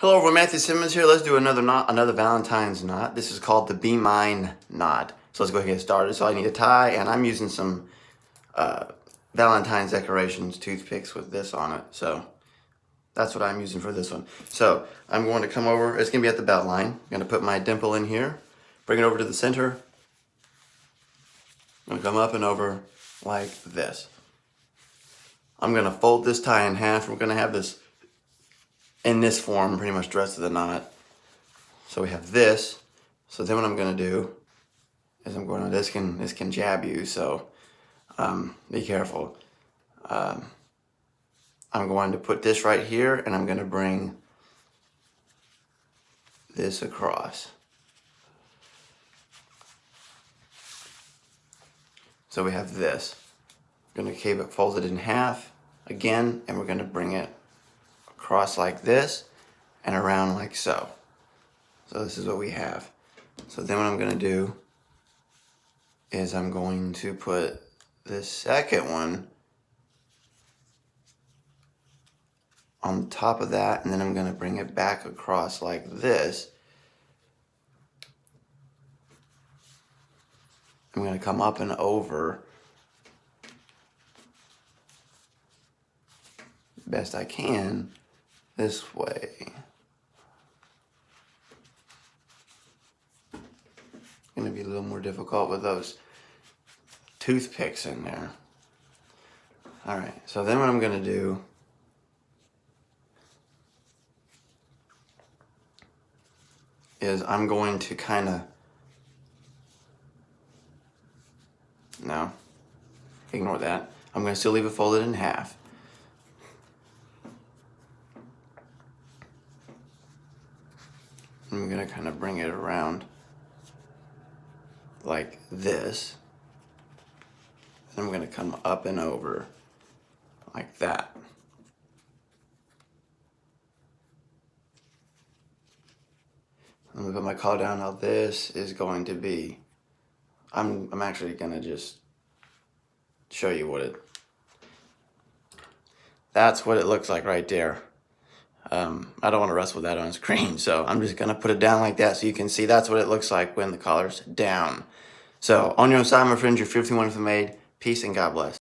Hello, everyone. Matthew Simmons here. Let's do another knot, another Valentine's knot. This is called the Be Mine knot. So let's go ahead and get started. So I need a tie, and I'm using some Valentine's decorations toothpicks with this on it. So that's what I'm using for this one. So I'm going to come over. It's going to be at the belt line. I'm going to put my dimple in here, bring it over to the center. I'm going to come up and over like this. I'm going to fold this tie in half. We're going to have this in this form pretty much the rest of the knot. So we have this. So then what I'm going to do is I'm going to, this can jab you, so be careful. I'm going to put this right here, and I'm going to bring this across. So we have this. We're going to keep it folded in half again, and we're going to bring it across like this and around like so. So this is what we have. So then what I'm going to do is I'm going to put this second one on top of that, and then I'm going to bring it back across like this. I'm going to come up and over best I can this way. It's going to be a little more difficult with those toothpicks in there. All right, so then what I'm going to do is I'm going to kind of, no, ignore that. I'm going to still leave it folded in half. I'm going to kind of bring it around like this. And I'm going to come up and over like that. I'm going to put my collar down. Now this is going to be, I'm actually going to just show you what it, that's what it looks like right there. I don't want to wrestle with that on screen, so I'm just going to put it down like that so you can see that's what it looks like when the collar's down. So on your own side, my friends, you're 51 if made. Peace and God bless.